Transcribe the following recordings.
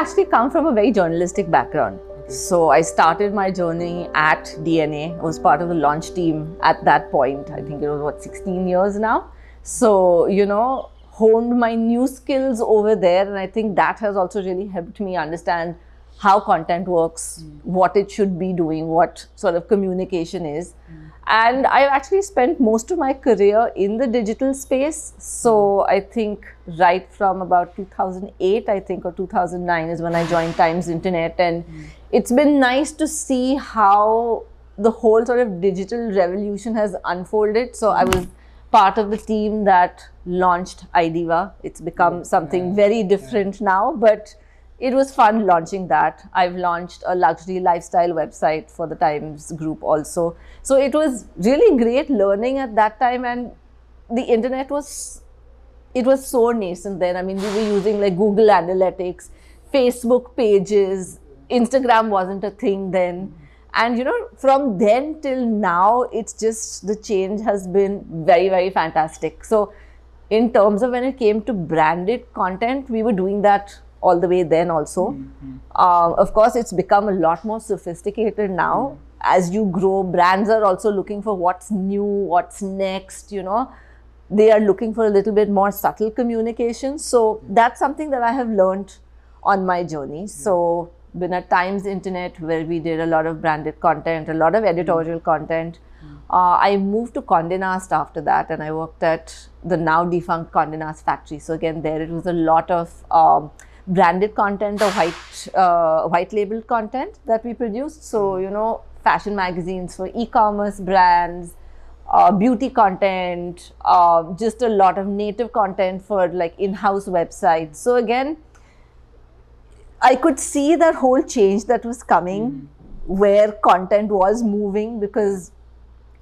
actually come from a very journalistic background. So I started my journey at DNA. I was part of the launch team at that point. I think it was 16 years now. So, honed my new skills over there. And I think that has also really helped me understand how content works, what it should be doing, what sort of communication is. And I've actually spent most of my career in the digital space. So I think right from about 2008, I think, or 2009 is when I joined Times Internet. And it's been nice to see how the whole sort of digital revolution has unfolded. So I was part of the team that launched IDEVA. It's become something very different now, but it was fun launching that. I've launched a luxury lifestyle website for the Times Group also. So it was really great learning at that time, and the internet was so nascent then. I mean, we were using like Google Analytics, Facebook pages, Instagram wasn't a thing then. And from then till now, it's just the change has been very, very fantastic. So in terms of when it came to branded content, we were doing that all the way then also. Of course, it's become a lot more sophisticated now. As you grow, brands are also looking for what's new, what's next, They are looking for a little bit more subtle communication. So that's something that I have learned on my journey. So been at Times Internet, where we did a lot of branded content, a lot of editorial content. I moved to Condé Nast after that, and I worked at the now defunct Condé Nast factory. So again, there it was a lot of branded content or white labeled content that we produced. So, fashion magazines for e-commerce brands, beauty content, just a lot of native content for like in-house websites. So again, I could see that whole change that was coming, where content was moving, because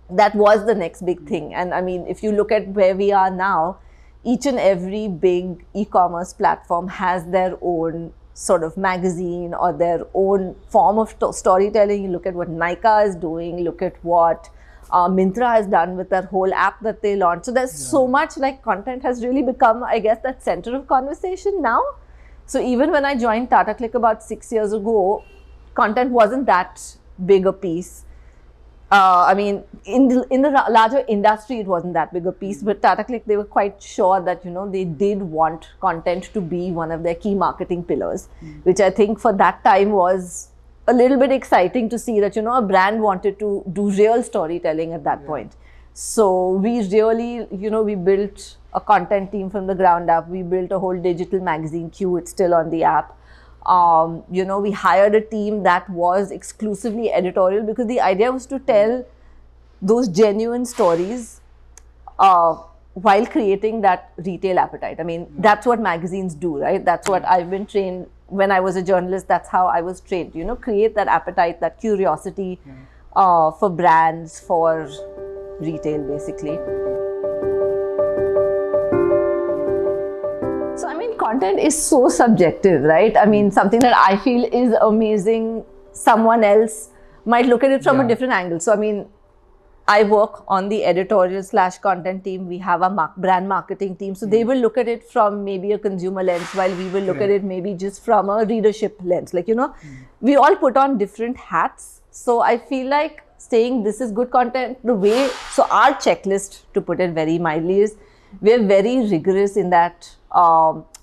that was the next big thing. And I mean, if you look at where we are now, each and every big e-commerce platform has their own sort of magazine or their own form of storytelling. You look at what Nykaa is doing, look at what Myntra has done with that whole app that they launched. So there's so much, like, content has really become, I guess, that center of conversation now. So even when I joined Tata CLiQ about 6 years ago, content wasn't that big a piece. I mean, in the larger industry, it wasn't that big a piece, but Tata CLiQ, they were quite sure that, they did want content to be one of their key marketing pillars, which I think for that time was a little bit exciting to see that, a brand wanted to do real storytelling at that point. So we really, we built a content team from the ground up. We built a whole digital magazine, Q, it's still on the app. We hired a team that was exclusively editorial, because the idea was to tell those genuine stories while creating that retail appetite. I mean, that's what magazines do, right? That's what I've been trained when I was a journalist. That's how I was trained, create that appetite, that curiosity for brands, for retail, basically. So, I mean, content is so subjective, right? I mean, something that I feel is amazing, someone else might look at it from a different angle. So, I mean, I work on the editorial/content team. We have a brand marketing team. So they will look at it from maybe a consumer lens, while we will look at it maybe just from a readership lens. Like, we all put on different hats. So I feel like saying this is good content, so our checklist, to put it very mildly, is we're very rigorous in that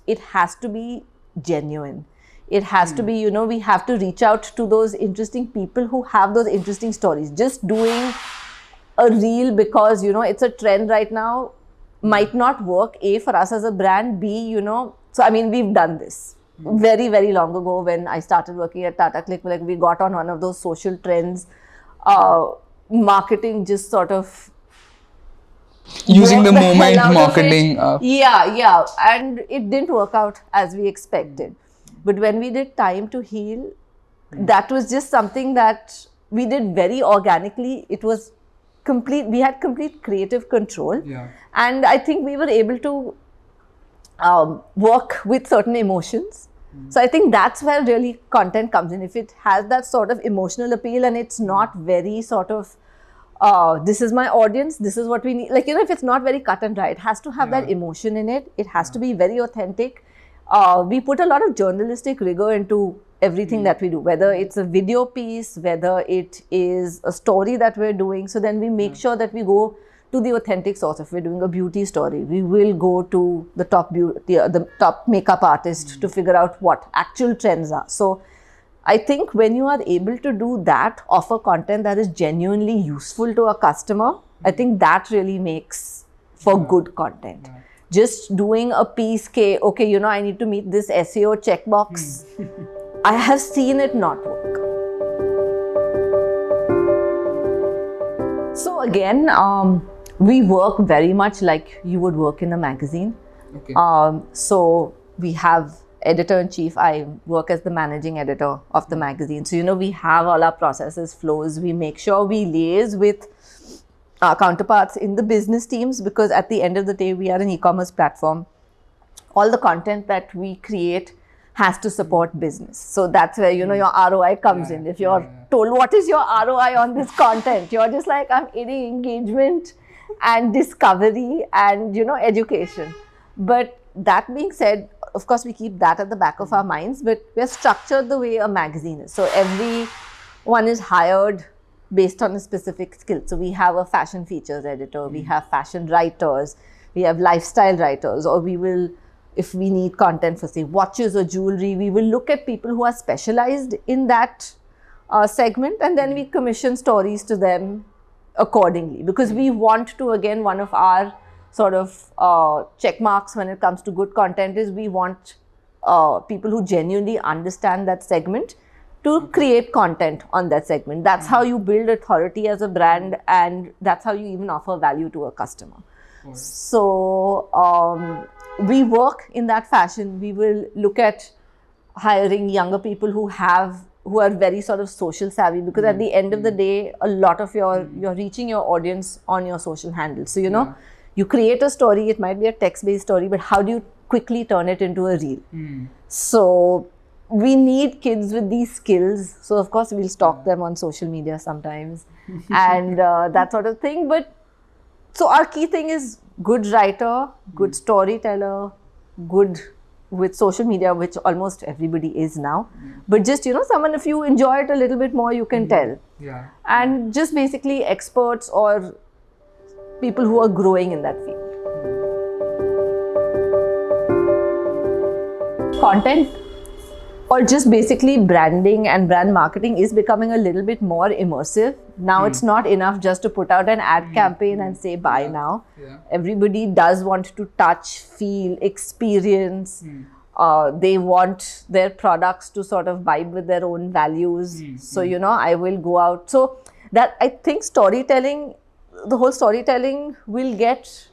it has to be genuine. It has to be, we have to reach out to those interesting people who have those interesting stories. Just doing a reel because, it's a trend right now might not work, A, for us as a brand, B, so I mean, we've done this very, very long ago when I started working at Tata CLiQ. Like, we got on one of those social trends, marketing just sort of using the moment marketing. Yeah. And it didn't work out as we expected. But when we did Time to Heal, that was just something that we did very organically. It was complete, we had complete creative control. And I think we were able to work with certain emotions. So I think that's where really content comes in. If it has that sort of emotional appeal and it's not very sort of, this is my audience, this is what we need. Like, if it's not very cut and dry, it has to have that emotion in it. It has to be very authentic. we put a lot of journalistic rigor into everything that we do, whether it's a video piece, whether it is a story that we're doing. So then we make sure that we go to the authentic source. If we're doing a beauty story, we will go to the top the top makeup artist to figure out what actual trends are. So I think when you are able to do that, offer content that is genuinely useful to a customer, I think that really makes for good content. Just doing a piece, okay, you know, I need to meet this SEO checkbox. I have seen it not work. So again, we work very much like you would work in a magazine. Okay. So we have editor-in-chief. I work as the managing editor of the magazine. So, you know, we have all our processes, flows. We make sure we liaise with our counterparts in the business teams, because at the end of the day, we are an e-commerce platform. All the content that we create has to support business. So that's where, you know, your ROI comes in. If you're told, what is your ROI on this content? You're just like, I'm aiding engagement and discovery and, you know, education. But that being said, of course, we keep that at the back of our minds, but we're structured the way a magazine is. So everyone is hired based on a specific skill. So we have a fashion features editor, we have fashion writers, we have lifestyle writers, or we will, if we need content for, say, watches or jewelry, we will look at people who are specialized in that segment, and then we commission stories to them accordingly. Because we want to, again, one of our sort of check marks when it comes to good content is we want people who genuinely understand that segment to create content on that segment. That's how you build authority as a brand, and that's how you even offer value to a customer. So we work in that fashion. We will look at hiring younger people who are very sort of social savvy, because at the end of the day, a lot of you're reaching your audience on your social handles. So, you know, you create a story, it might be a text-based story, but how do you quickly turn it into a reel? So we need kids with these skills. So of course we'll stalk them on social media sometimes and that sort of thing. But so our key thing is good writer, good storyteller, good with social media, which almost everybody is now. But just, you know, someone, if you enjoy it a little bit more, you can tell. And just basically experts or people who are growing in that field. Content or just basically branding and brand marketing is becoming a little bit more immersive. Now it's not enough just to put out an ad campaign and say buy now. Everybody does want to touch, feel, experience. They want their products to sort of vibe with their own values. So, you know, I will go out. So that, I think storytelling, the whole storytelling will get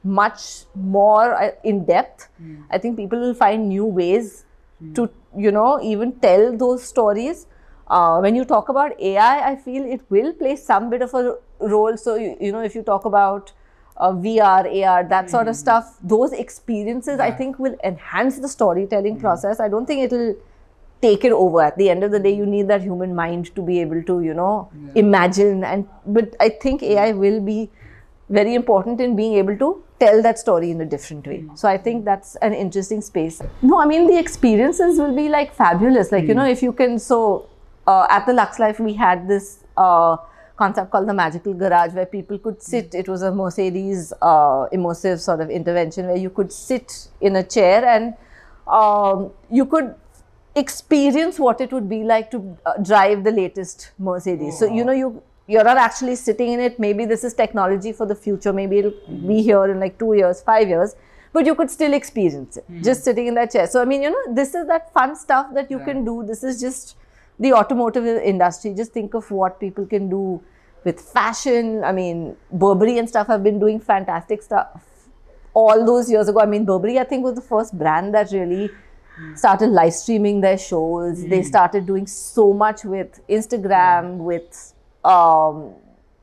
much more in depth. I think people will find new ways to, you know, even tell those stories. When you talk about AI, I feel it will play some bit of a role. So, you know, if you talk about VR, AR, that sort of stuff, those experiences, I think will enhance the storytelling process. I don't think it'll take it over. At the end of the day, you need that human mind to be able to, you know, imagine. But I think AI will be very important in being able to tell that story in a different way. So I think that's an interesting space. No, I mean, the experiences will be like fabulous. Like, you know, if you can, so at the Lux Life, we had this concept called the Magical Garage, where people could sit. It was a Mercedes immersive sort of intervention where you could sit in a chair and you could experience what it would be like to drive the latest Mercedes. So, you know, you're not actually sitting in it. Maybe this is technology for the future. Maybe it'll be here in like 2 years, 5 years, but you could still experience it just sitting in that chair. So, I mean, you know, this is that fun stuff that you can do. This is just the automotive industry. Just think of what people can do with fashion. I mean, Burberry and stuff have been doing fantastic stuff all those years ago. I mean, Burberry, I think, was the first brand that really started live streaming their shows. They started doing so much with Instagram, with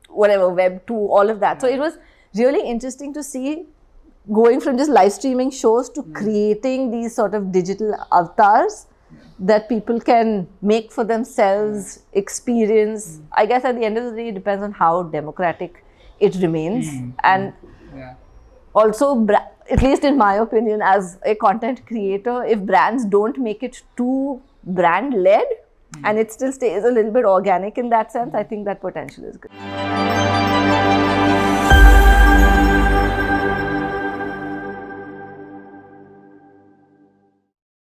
whatever, Web 2, all of that. So it was really interesting to see going from just live streaming shows to creating these sort of digital avatars that people can make for themselves, experience. I guess at the end of the day, it depends on how democratic it remains. And also, at least in my opinion, as a content creator, if brands don't make it too brand led and it still stays a little bit organic in that sense, I think that potential is good.